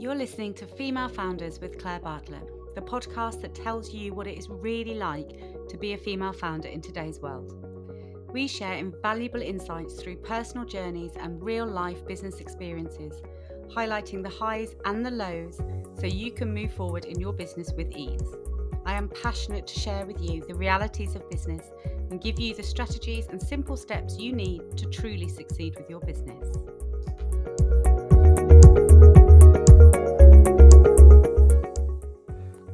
You're listening to Female Founders with Claire Bartlett, the podcast that tells you what it is really like to be a female founder in today's world. We share invaluable insights through personal journeys and real-life business experiences, highlighting the highs and the lows so you can move forward in your business with ease. I am passionate to share with you the realities of business and give you the strategies and simple steps you need to truly succeed with your business.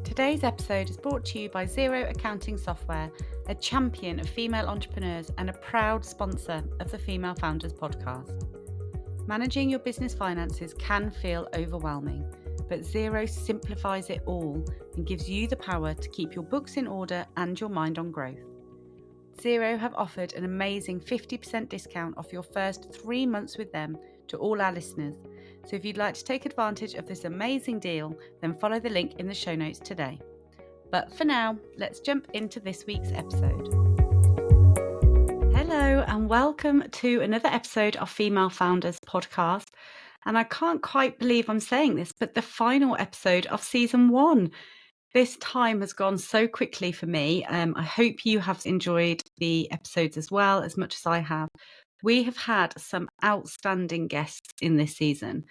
Today's episode is brought to you by Xero Accounting Software, a champion of female entrepreneurs and a proud sponsor of the Female Founders podcast. Managing your business finances can feel overwhelming, but Xero simplifies it all and gives you the power to keep your books in order and your mind on growth. Xero have offered an amazing 50% discount off your first 3 months with them to all our listeners. So if you'd like to take advantage of this amazing deal, then follow the link in the show notes today. But for now, let's jump into this week's episode. Hello and welcome to another episode of Female Founders podcast. And I can't quite believe I'm saying this, but the final episode of season 1. This time has gone so quickly for me. I hope you have enjoyed the episodes as well, as much as I have. We have had some outstanding guests in this season,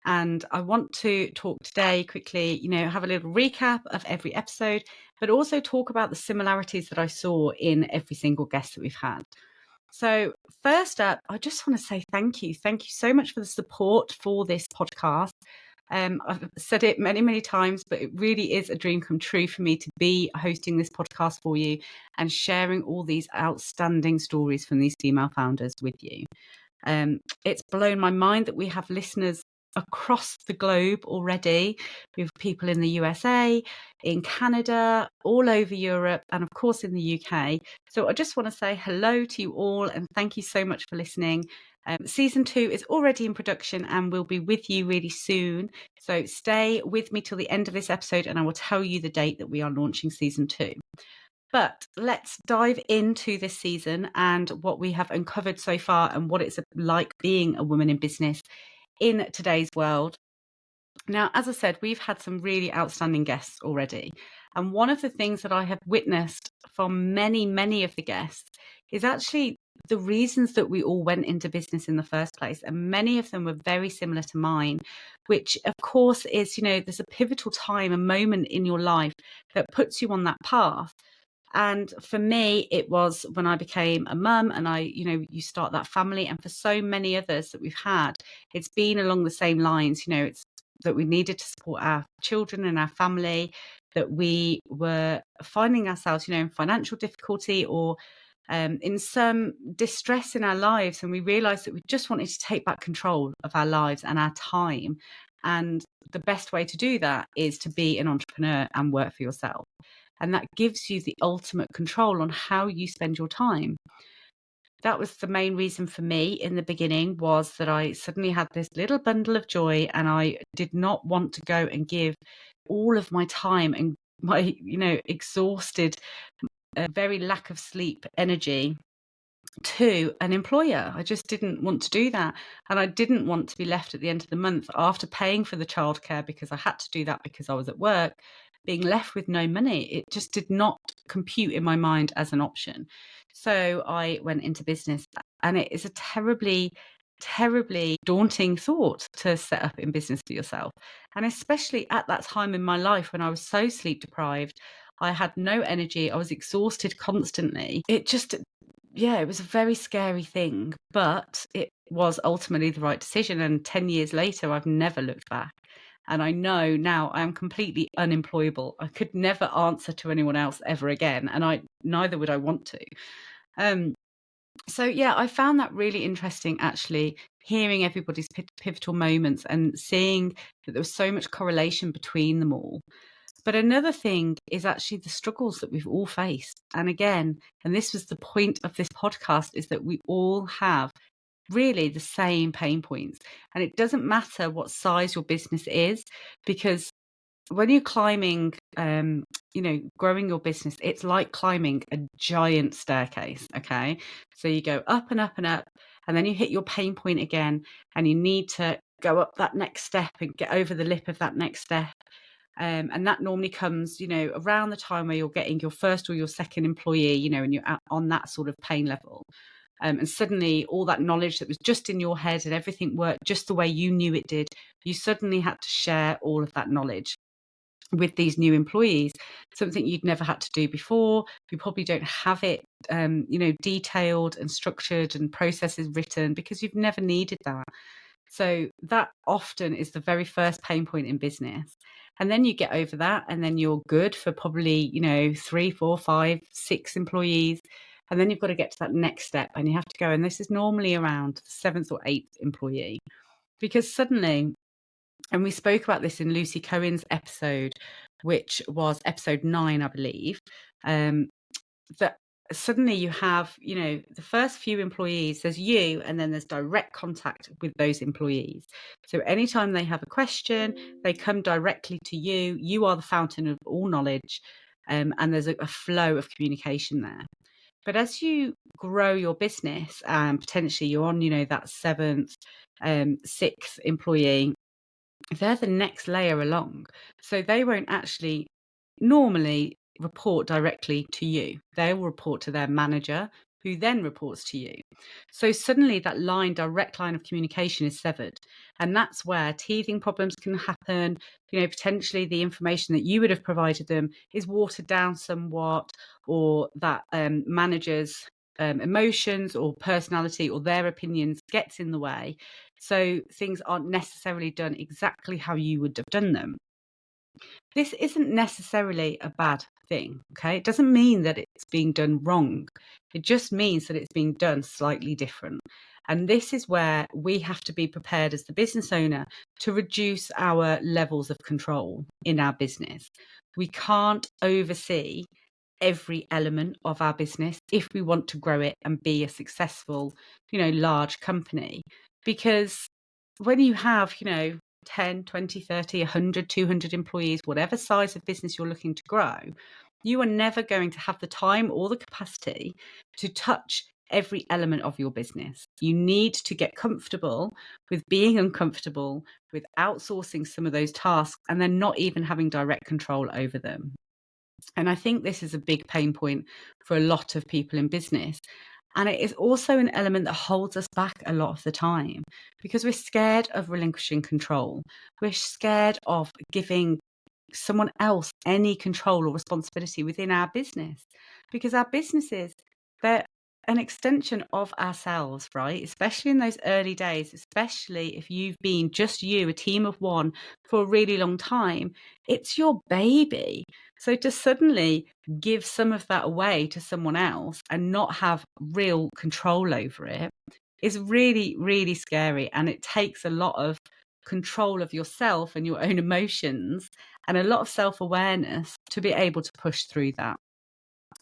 and I want to talk today quickly, have a little recap of every episode, but also talk about the similarities that I saw in every single guest that we've had. So first up, I just want to say thank you. Thank you so much for the support for this podcast. I've said it many, many times, but it really is a dream come true for me to be hosting this podcast for you and sharing all these outstanding stories from these female founders with you. It's blown my mind that we have listeners across the globe already. We have people in the USA, in Canada, all over Europe, and of course in the UK. So I just want to say hello to you all and thank you so much for listening. Season 2 is already in production and will be with you really soon. So stay with me till the end of this episode and I will tell you the date that we are launching season 2. But let's dive into this season and what we have uncovered so far and what it's like being a woman in business in today's world. Now, as I said, we've had some really outstanding guests already. And one of the things that I have witnessed from many, many of the guests is actually the reasons that we all went into business in the first place. And many of them were very similar to mine, which of course is, there's a pivotal time, a moment in your life that puts you on that path. And for me, it was when I became a mum and you start that family. And for so many others that we've had, it's been along the same lines, it's that we needed to support our children and our family, that we were finding ourselves, in financial difficulty or in some distress in our lives. And we realized that we just wanted to take back control of our lives and our time. And the best way to do that is to be an entrepreneur and work for yourself. And that gives you the ultimate control on how you spend your time. That was the main reason for me in the beginning, was that I suddenly had this little bundle of joy and I did not want to go and give all of my time and my, exhausted, very lack of sleep energy to an employer. I just didn't want to do that. And I didn't want to be left at the end of the month after paying for the childcare, because I had to do that because I was at work, being left with no money. It just did not compute in my mind as an option. So I went into business, and it is a terribly, terribly daunting thought to set up in business for yourself. And especially at that time in my life when I was so sleep deprived, I had no energy, I was exhausted constantly. It was a very scary thing, but it was ultimately the right decision. And 10 years later, I've never looked back. And I know now I am completely unemployable. I could never answer to anyone else ever again. And neither would I want to. I found that really interesting, actually, hearing everybody's pivotal moments and seeing that there was so much correlation between them all. But another thing is actually the struggles that we've all faced. And again, and this was the point of this podcast, is that we all have really the same pain points. And it doesn't matter what size your business is, because when you're climbing, growing your business, it's like climbing a giant staircase. Okay. So you go up and up and up, and then you hit your pain point again, and you need to go up that next step and get over the lip of that next step. And that normally comes, around the time where you're getting your first or your second employee, and you're on that sort of pain level. And suddenly all that knowledge that was just in your head and everything worked just the way you knew it did, you suddenly had to share all of that knowledge with these new employees, something you'd never had to do before. You probably don't have it, detailed and structured and processes written because you've never needed that. So that often is the very first pain point in business. And then you get over that and then you're good for probably, 3, 4, 5, 6 employees. And then you've got to get to that next step and you have to go. And this is normally around the 7th or 8th employee because suddenly, and we spoke about this in Lucy Cohen's episode, which was episode 9, I believe, that suddenly you have, the first few employees, there's you, and then there's direct contact with those employees. So anytime they have a question, they come directly to you. You are the fountain of all knowledge, and there's a flow of communication there. But as you grow your business and potentially you're on, that 7th, 6th employee, they're the next layer along. So they won't actually normally report directly to you. They will report to their manager, who then reports to you. So suddenly that direct line of communication is severed. And that's where teething problems can happen. Potentially the information that you would have provided them is watered down somewhat, or that manager's emotions or personality or their opinions gets in the way. So things aren't necessarily done exactly how you would have done them. This isn't necessarily a bad thing, okay? It doesn't mean that it's being done wrong. It just means that it's being done slightly different. And this is where we have to be prepared as the business owner to reduce our levels of control in our business. We can't oversee every element of our business if we want to grow it and be a successful, large company. Because when you have, 10, 20, 30, 100, 200 employees, whatever size of business you're looking to grow, you are never going to have the time or the capacity to touch every element of your business. You need to get comfortable with being uncomfortable, with outsourcing some of those tasks, and then not even having direct control over them. And I think this is a big pain point for a lot of people in business. And it is also an element that holds us back a lot of the time because we're scared of relinquishing control. We're scared of giving someone else any control or responsibility within our business because our businesses, they're an extension of ourselves, right? Especially in those early days, especially if you've been just you, a team of one for a really long time, it's your baby. So to suddenly give some of that away to someone else and not have real control over it is really, really scary. And it takes a lot of control of yourself and your own emotions and a lot of self-awareness to be able to push through that.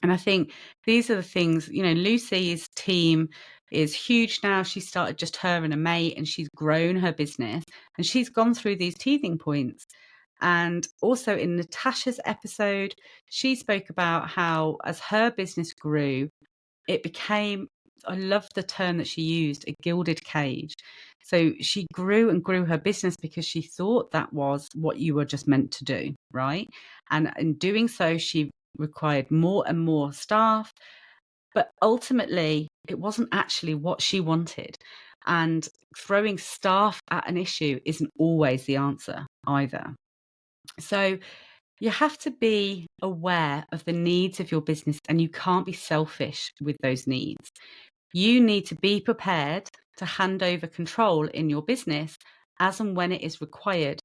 And I think these are the things, Lucy's team is huge now. She started just her and a mate, and she's grown her business and she's gone through these teething points. And also in Natasha's episode, she spoke about how as her business grew, it became, I love the term that she used, a gilded cage. So she grew and grew her business because she thought that was what you were just meant to do, right? And in doing so, she required more and more staff. But ultimately, it wasn't actually what she wanted. And throwing staff at an issue isn't always the answer either. So you have to be aware of the needs of your business and you can't be selfish with those needs. You need to be prepared to hand over control in your business as and when it is required.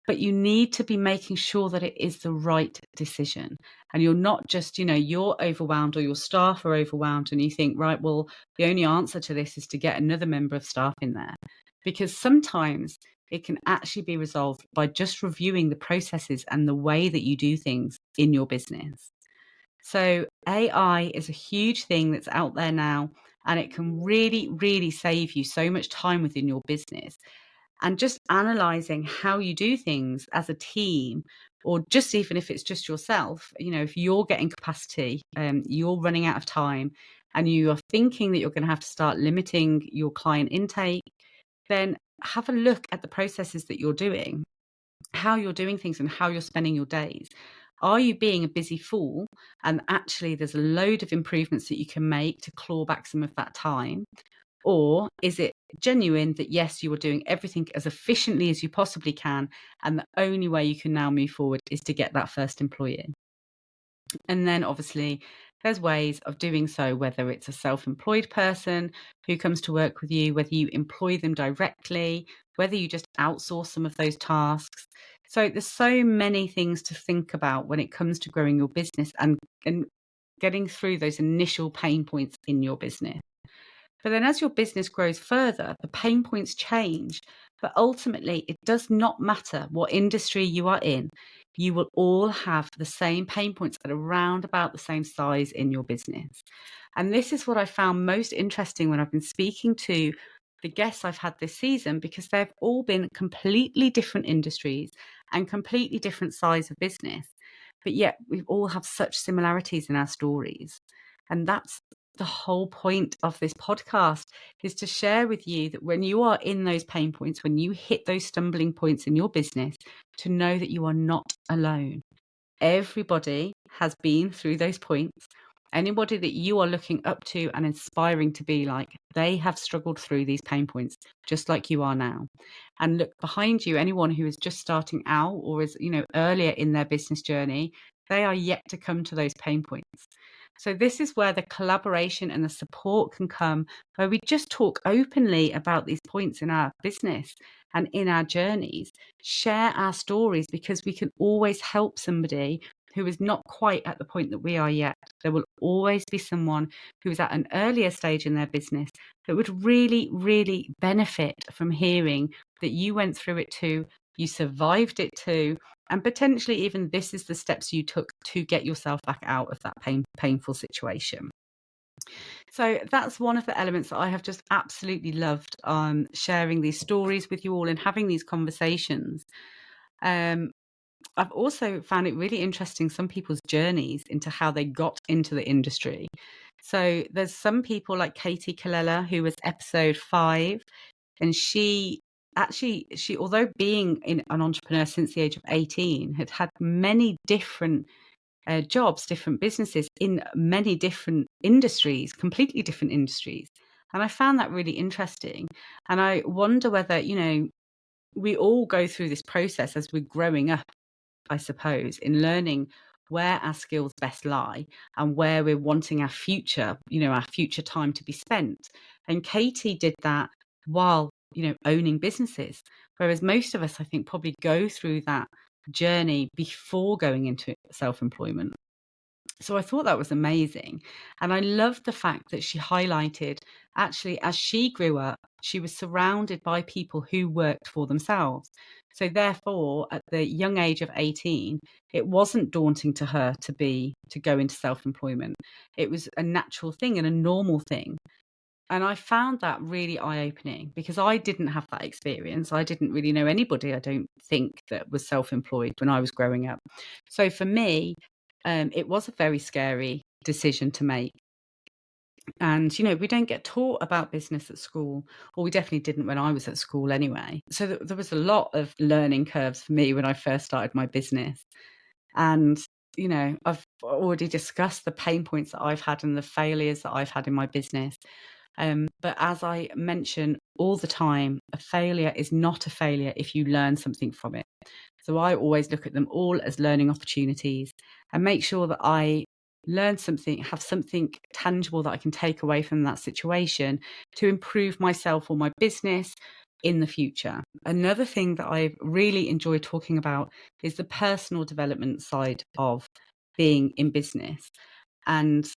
But you need to be making sure that it is the right decision. And you're not just, you're overwhelmed or your staff are overwhelmed and you think, right, well, the only answer to this is to get another member of staff in there. Because sometimes it can actually be resolved by just reviewing the processes and the way that you do things in your business. So AI is a huge thing that's out there now, and it can really, really save you so much time within your business. And just analyzing how you do things as a team, or just even if it's just yourself, if you're getting capacity, you're running out of time, and you are thinking that you're going to have to start limiting your client intake, then have a look at the processes that you're doing, how you're doing things and how you're spending your days. Are you being a busy fool? And actually, there's a load of improvements that you can make to claw back some of that time. Or is it genuine that, yes, you are doing everything as efficiently as you possibly can, and the only way you can now move forward is to get that first employee? And then obviously there's ways of doing so, whether it's a self-employed person who comes to work with you, whether you employ them directly, whether you just outsource some of those tasks. So there's so many things to think about when it comes to growing your business and getting through those initial pain points in your business. But then as your business grows further, the pain points change. But ultimately, it does not matter what industry you are in. You will all have the same pain points at around about the same size in your business. And this is what I found most interesting when I've been speaking to the guests I've had this season, because they've all been completely different industries and completely different size of business. But yet we all have such similarities in our stories. And that's the whole point of this podcast, is to share with you that when you are in those pain points, when you hit those stumbling points in your business, to know that you are not alone. Everybody has been through those points. Anybody that you are looking up to and inspiring to be like, they have struggled through these pain points just like you are now. And look behind you, anyone who is just starting out or is, earlier in their business journey, they are yet to come to those pain points. So this is where the collaboration and the support can come, where we just talk openly about these points in our business and in our journeys, share our stories, because we can always help somebody who is not quite at the point that we are yet. There will always be someone who is at an earlier stage in their business that would really, really benefit from hearing that you went through it too, you survived it too, and potentially even this is the steps you took to get yourself back out of that painful situation. So that's one of the elements that I have just absolutely loved, sharing these stories with you all and having these conversations. I've also found it really interesting, some people's journeys into how they got into the industry. So there's some people like Katie Kallela, who was episode 5, and she although being an entrepreneur since the age of 18, had had many different jobs, different businesses in many different industries, completely different industries. And I found that really interesting. And I wonder whether, we all go through this process as we're growing up, I suppose, in learning where our skills best lie and where we're wanting our future time to be spent. And Katie did that while, owning businesses. Whereas most of us, I think, probably go through that journey before going into self-employment. So I thought that was amazing. And I loved the fact that she highlighted, actually, as she grew up, she was surrounded by people who worked for themselves. So therefore, at the young age of 18, it wasn't daunting to her to go into self-employment. It was a natural thing and a normal thing. And I found that really eye-opening, because I didn't have that experience. I didn't really know anybody, I don't think, that was self-employed when I was growing up. So for me, it was a very scary decision to make. And, we don't get taught about business at school, or we definitely didn't when I was at school anyway. So there was a lot of learning curves for me when I first started my business. And, I've already discussed the pain points that I've had and the failures that I've had in my business. But as I mention all the time, a failure is not a failure if you learn something from it. So I always look at them all as learning opportunities and make sure that I learn something, have something tangible that I can take away from that situation to improve myself or my business in the future. Another thing that I really enjoy talking about is the personal development side of being in business. And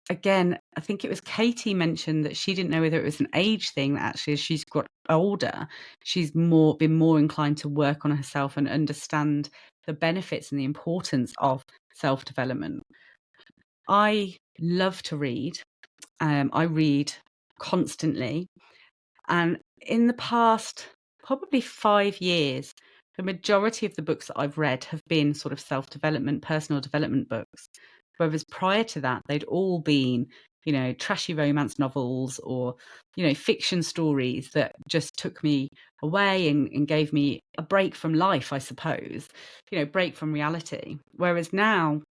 again, I think it was Katie mentioned that she didn't know whether it was an age thing, that actually as she's got older, she's been more inclined to work on herself and understand the benefits and the importance of self-development. I love to read. I read constantly. And in the past, probably 5 years, the majority of the books that I've read have been sort of self-development, personal development books. Whereas prior to that, they'd all been trashy romance novels or, fiction stories that just took me away and gave me a break from life, I suppose, break from reality. Whereas now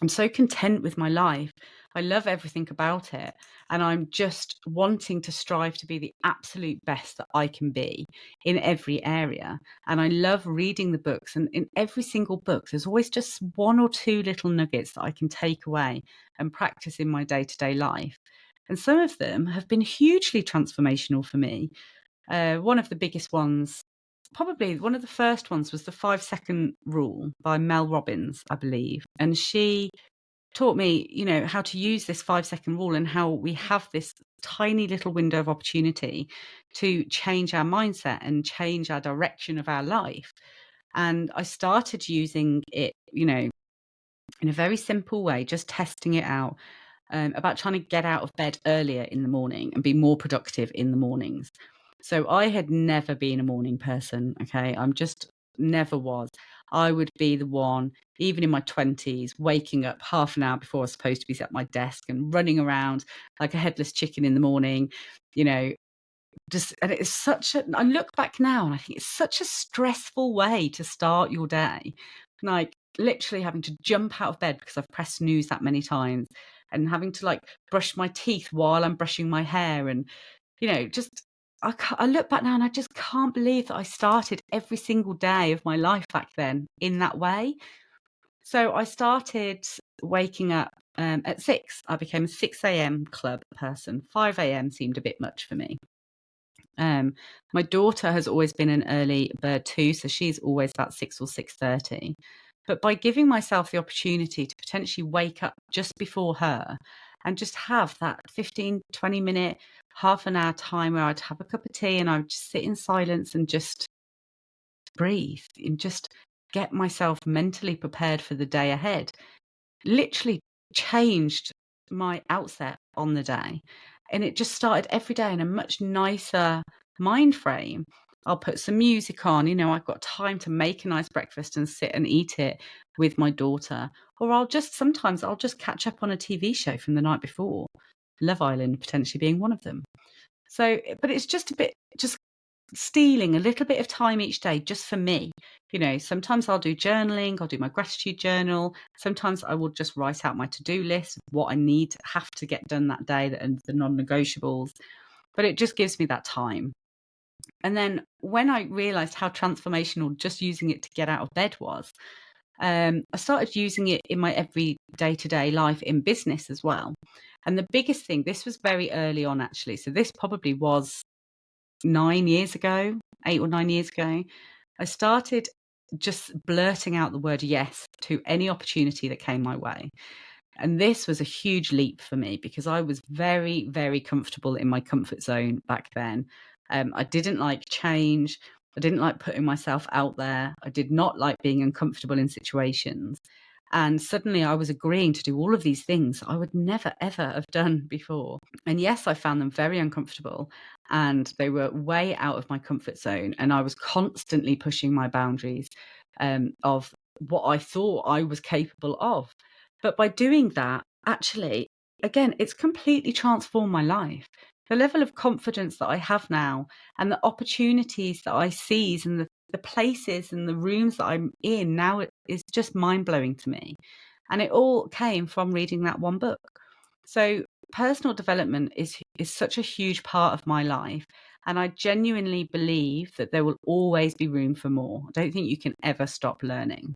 I'm so content with my life. I love everything about it. And I'm just wanting to strive to be the absolute best that I can be in every area. And I love reading the books. And in every single book, there's always just one or two little nuggets that I can take away and practice in my day-to-day life. And some of them have been hugely transformational for me. One of the biggest ones, probably one of the first ones, was the 5-second rule by Mel Robbins, I believe. And she taught me, how to use this 5-second rule and how we have this tiny little window of opportunity to change our mindset and change our direction of our life. And I started using it, in a very simple way, just testing it out, about trying to get out of bed earlier in the morning and be more productive in the mornings. So I had never been a morning person. Okay. I'm just never was. I would be the one, even in my 20s, waking up half an hour before I was supposed to be at my desk and running around like a headless chicken in the morning, you know, and it's I look back now and I think it's such a stressful way to start your day. Like literally having to jump out of bed because I've pressed snooze that many times and having to like brush my teeth while I'm brushing my hair. And, just I look back now and I just can't believe that I started every single day of my life back then in that way. So I started waking up at 6. I became a 6 a.m. club person. 5 a.m. seemed a bit much for me. My daughter has always been an early bird too, so she's always about 6 or 6:30. But by giving myself the opportunity to potentially wake up just before her and just have that 15, 20-minute, half an hour time where I'd have a cup of tea and I would just sit in silence and just breathe and just get myself mentally prepared for the day ahead, literally changed my outset on the day. And it just started every day in a much nicer mind frame. I'll put some music on, I've got time to make a nice breakfast and sit and eat it with my daughter. Or sometimes I'll just catch up on a TV show from the night before, Love Island potentially being one of them. So, but it's just just stealing a little bit of time each day just for me. Sometimes I'll do journaling, I'll do my gratitude journal. Sometimes I will just write out my to-do list, what I have to get done that day and the non-negotiables. But it just gives me that time. And then when I realized how transformational just using it to get out of bed was, I started using it in my every day-to-day life in business as well. And the biggest thing, this was very early on actually. So this probably was 9 years ago, 8 or 9 years ago, I started just blurting out the word yes to any opportunity that came my way. And this was a huge leap for me because I was very, very comfortable in my comfort zone back then. I didn't like change. I didn't like putting myself out there. I did not like being uncomfortable in situations. And suddenly I was agreeing to do all of these things I would never, ever have done before. And yes, I found them very uncomfortable and they were way out of my comfort zone. And I was constantly pushing my boundaries of what I thought I was capable of. But by doing that, actually, again, it's completely transformed my life. The level of confidence that I have now and the opportunities that I seize and the places and the rooms that I'm in now is just mind-blowing to me. And it all came from reading that one book. So personal development is such a huge part of my life. And I genuinely believe that there will always be room for more. I don't think you can ever stop learning.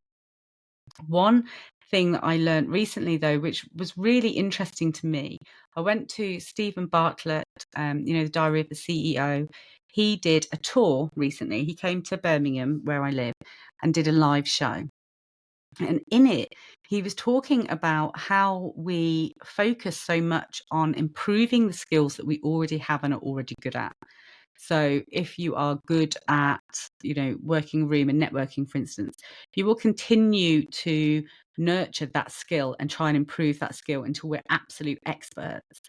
One thing that I learned recently, though, which was really interesting to me, I went to Stephen Bartlett, the Diary of the CEO. He did a tour recently. He came to Birmingham, where I live, and did a live show. And in it, he was talking about how we focus so much on improving the skills that we already have and are already good at. So if you are good at, working room and networking, for instance, you will continue to nurture that skill and try and improve that skill until we're absolute experts.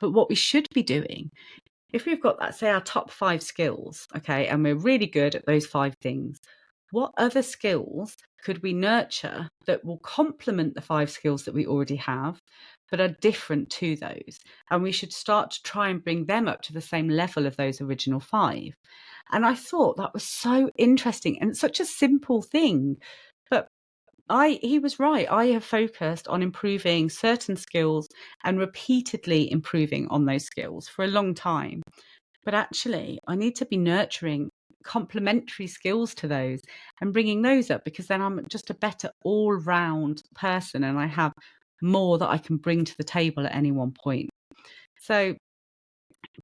But what we should be doing, if we've got, let's say, our top 5 skills, okay, and we're really good at those 5 things, what other skills could we nurture that will complement the 5 skills that we already have, but are different to those. And we should start to try and bring them up to the same level of those original 5. And I thought that was so interesting and such a simple thing. But he was right. I have focused on improving certain skills and repeatedly improving on those skills for a long time. But actually, I need to be nurturing complementary skills to those and bringing those up, because then I'm just a better all round person and I have more that I can bring to the table at any one point. So,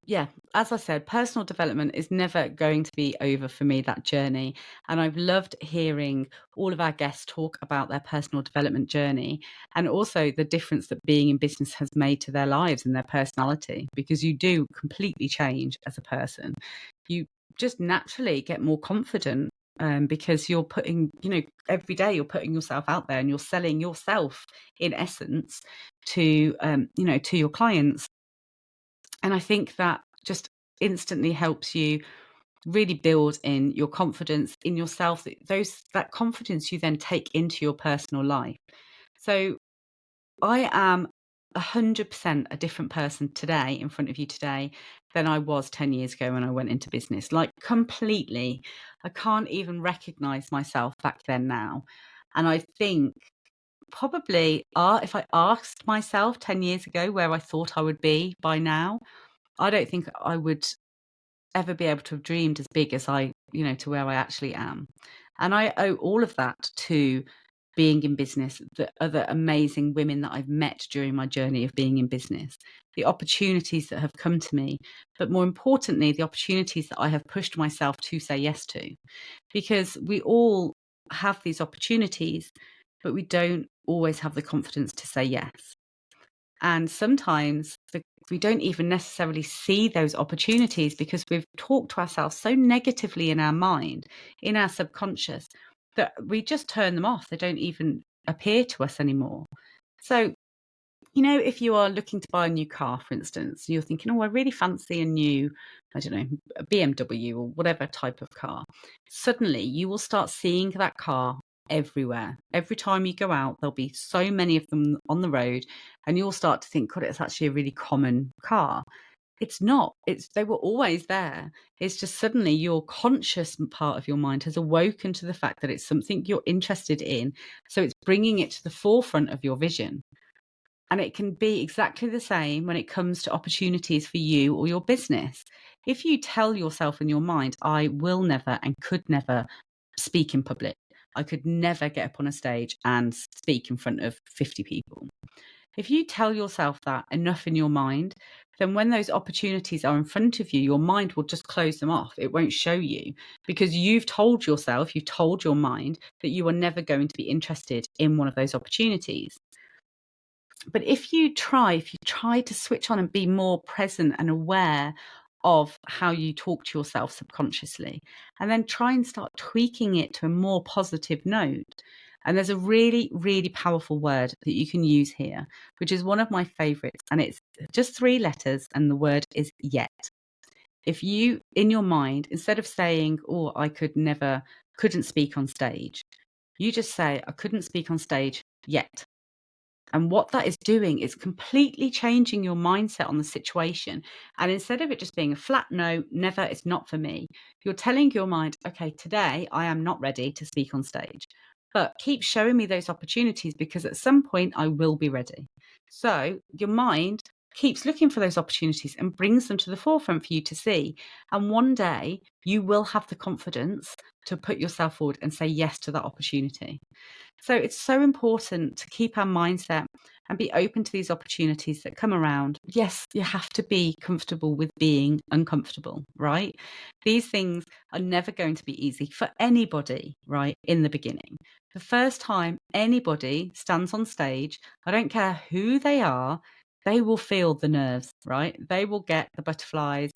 yeah, as I said, personal development is never going to be over for me, that journey. And I've loved hearing all of our guests talk about their personal development journey and also the difference that being in business has made to their lives and their personality, because you do completely change as a person. You just naturally get more confident, because you're putting, every day you're putting yourself out there and you're selling yourself in essence to, to your clients. And I think that just instantly helps you really build in your confidence in yourself, that confidence you then take into your personal life. So I am 100% a different person today in front of you today than I was 10 years ago when I went into business. Like, completely. I can't even recognize myself back then now. And I think probably if I asked myself 10 years ago where I thought I would be by now, I don't think I would ever be able to have dreamed as big as to where I actually am. And I owe all of that to being in business, the other amazing women that I've met during my journey of being in business, the opportunities that have come to me, but more importantly, the opportunities that I have pushed myself to say yes to. Because we all have these opportunities, but we don't always have the confidence to say yes. And sometimes we don't even necessarily see those opportunities because we've talked to ourselves so negatively in our mind, in our subconscious, that we just turn them off. They don't even appear to us anymore. So, if you are looking to buy a new car, for instance, you're thinking, oh, I really fancy a new, I don't know, a BMW or whatever type of car. Suddenly you will start seeing that car everywhere. Every time you go out, there'll be so many of them on the road, and you'll start to think, God, it's actually a really common car. It's not. They were always there. It's just suddenly your conscious part of your mind has awoken to the fact that it's something you're interested in. So it's bringing it to the forefront of your vision. And it can be exactly the same when it comes to opportunities for you or your business. If you tell yourself in your mind, I will never and could never speak in public, I could never get up on a stage and speak in front of 50 people. If you tell yourself that enough in your mind, then when those opportunities are in front of you, your mind will just close them off. It won't show you, because you've told your mind that you are never going to be interested in one of those opportunities. But if you try to switch on and be more present and aware of how you talk to yourself subconsciously, and then try and start tweaking it to a more positive note. And there's a really, really powerful word that you can use here, which is one of my favorites. And it's just 3 letters, and the word is yet. If you, in your mind, instead of saying, oh, I couldn't speak on stage, you just say, I couldn't speak on stage yet. And what that is doing is completely changing your mindset on the situation. And instead of it just being a flat no, never, it's not for me, you're telling your mind, okay, today I am not ready to speak on stage, but keep showing me those opportunities, because at some point I will be ready. So your mind keeps looking for those opportunities and brings them to the forefront for you to see. And one day you will have the confidence to put yourself forward and say yes to that opportunity. So it's so important to keep our mindset and be open to these opportunities that come around. Yes, you have to be comfortable with being uncomfortable, right? These things are never going to be easy for anybody, right, in the beginning. The first time anybody stands on stage, I don't care who they are, they will feel the nerves, right? They will get the butterflies,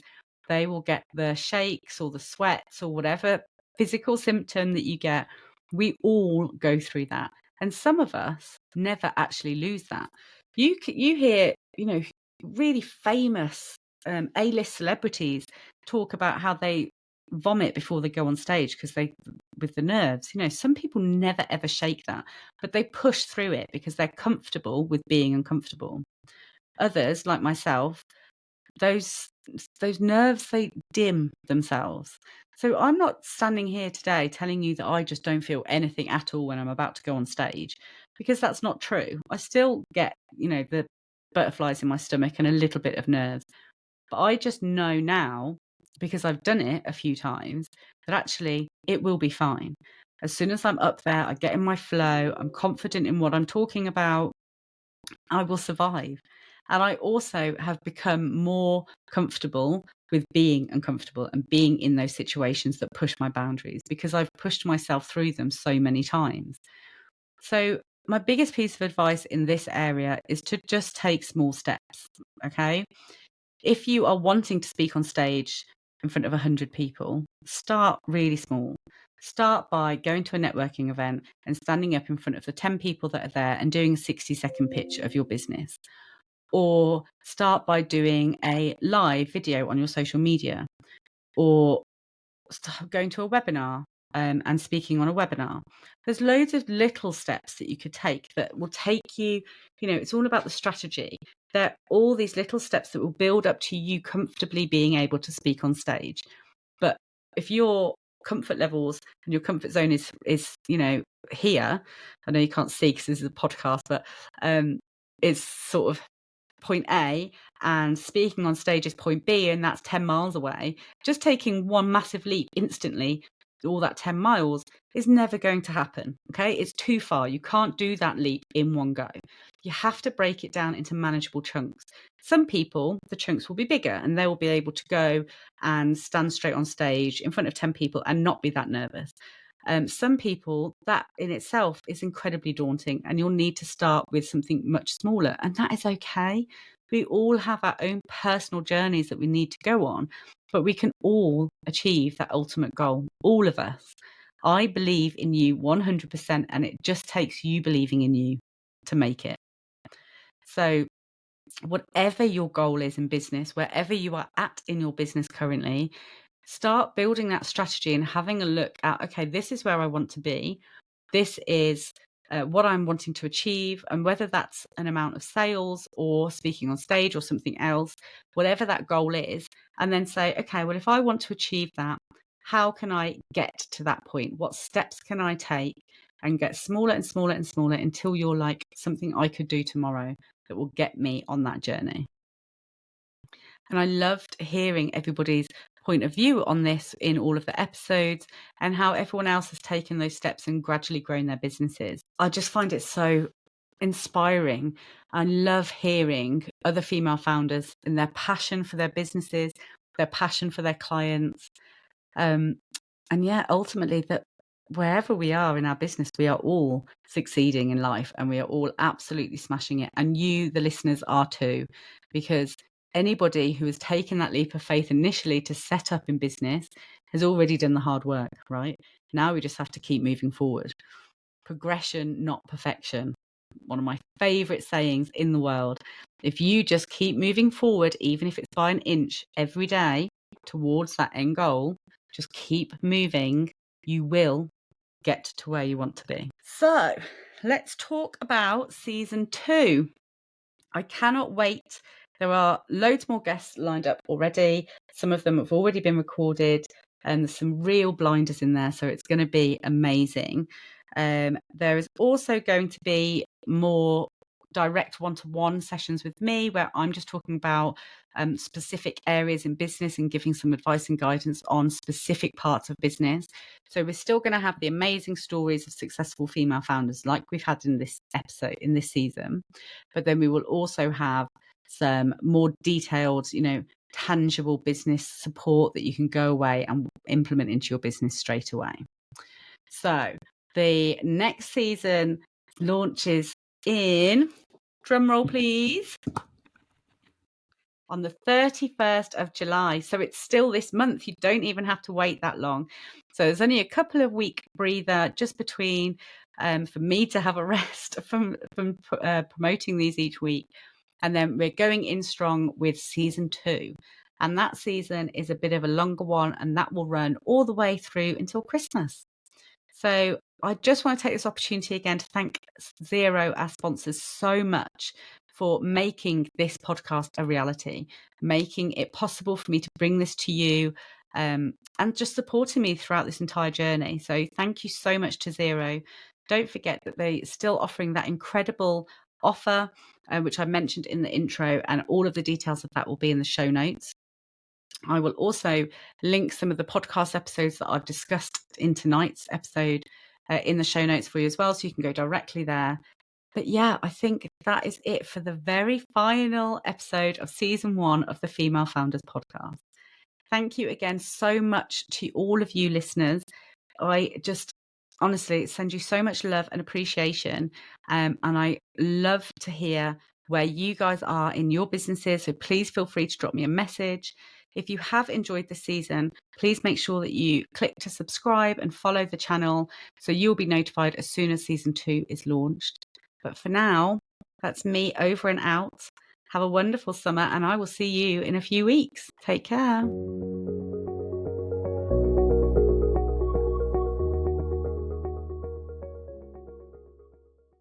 they will get the shakes or the sweats or whatever physical symptom that you get. We all go through that. And some of us never actually lose that. You hear, really famous A-list celebrities talk about how they vomit before they go on stage because with the nerves. Some people never ever shake that, but they push through it because they're comfortable with being uncomfortable. Others, like myself, those nerves, they dim themselves. So I'm not standing here today telling you that I just don't feel anything at all when I'm about to go on stage, because that's not true. I still get, the butterflies in my stomach and a little bit of nerves. But I just know now, because I've done it a few times, that actually it will be fine. As soon as I'm up there, I get in my flow, I'm confident in what I'm talking about, I will survive. And I also have become more comfortable with being uncomfortable and being in those situations that push my boundaries, because I've pushed myself through them so many times. So my biggest piece of advice in this area is to just take small steps. Okay. If you are wanting to speak on stage in front of 100 people, start really small. Start by going to a networking event and standing up in front of the 10 people that are there and doing a 60-second pitch of your business. Or start by doing a live video on your social media, or going to a webinar and speaking on a webinar. There's loads of little steps that you could take that will take you, it's all about the strategy. There are all these little steps that will build up to you comfortably being able to speak on stage. But if your comfort levels and your comfort zone is here, I know you can't see because this is a podcast, but it's sort of point A, and speaking on stage is point B, and that's 10 miles away. Just taking one massive leap instantly, all that 10 miles, is never going to happen. Okay, it's too far. You can't do that leap in one go. You have to break it down into manageable chunks. Some people, the chunks will be bigger and they will be able to go and stand straight on stage in front of 10 people and not be that nervous. Some people, that in itself is incredibly daunting, and you'll need to start with something much smaller, and that is okay. We all have our own personal journeys that we need to go on, but we can all achieve that ultimate goal, all of us. I believe in you 100%, and it just takes you believing in you to make it. So whatever your goal is in business, wherever you are at in your business currently, start building that strategy and having a look at, okay, this is where I want to be. This is what I'm wanting to achieve. And whether that's an amount of sales or speaking on stage or something else, whatever that goal is, and then say, okay, well, if I want to achieve that, how can I get to that point? What steps can I take? And get smaller and smaller and smaller until you're like something I could do tomorrow that will get me on that journey. And I loved hearing everybody's point of view on this in all of the episodes, and how everyone else has taken those steps and gradually grown their businesses. I just find it so inspiring. I love hearing other female founders and their passion for their businesses, their passion for their clients. And yeah, ultimately, that wherever we are in our business, we are all succeeding in life and we are all absolutely smashing it. And you, the listeners, are too, because anybody who has taken that leap of faith initially to set up in business has already done the hard work, right? Now we just have to keep moving forward. Progression, not perfection. One of my favorite sayings in the world. If you just keep moving forward, even if it's by an inch every day towards that end goal, just keep moving, you will get to where you want to be. So let's talk about season 2. I cannot wait. There are loads more guests lined up already. Some of them have already been recorded, and there's some real blinders in there, so it's going to be amazing. There is also going to be more direct one-to-one sessions with me, where I'm just talking about specific areas in business and giving some advice and guidance on specific parts of business. So we're still going to have the amazing stories of successful female founders like we've had in this episode, in this season, but then we will also have some more detailed, tangible business support that you can go away and implement into your business straight away. So the next season launches in, drum roll please, on the 31st of July. So it's still this month. You don't even have to wait that long. So there's only a couple of week breather just between for me to have a rest from promoting these each week. And then we're going in strong with season 2. And that season is a bit of a longer one, and that will run all the way through until Christmas. So I just want to take this opportunity again to thank Xero, our sponsors, so much for making this podcast a reality, making it possible for me to bring this to you, and just supporting me throughout this entire journey. So thank you so much to Xero. Don't forget that they're still offering that incredible offer, which I mentioned in the intro, and all of the details of that will be in the show notes. I will also link some of the podcast episodes that I've discussed in tonight's episode in the show notes for you as well, so you can go directly there. But yeah, I think that is it for the very final episode of season 1 of the Female Founders podcast. Thank you again so much to all of you listeners. I just honestly send you so much love and appreciation. And I love to hear where you guys are in your businesses. So please feel free to drop me a message. If you have enjoyed the season, please make sure that you click to subscribe and follow the channel so you'll be notified as soon as season 2 is launched. But for now, that's me over and out. Have a wonderful summer, and I will see you in a few weeks. Take care.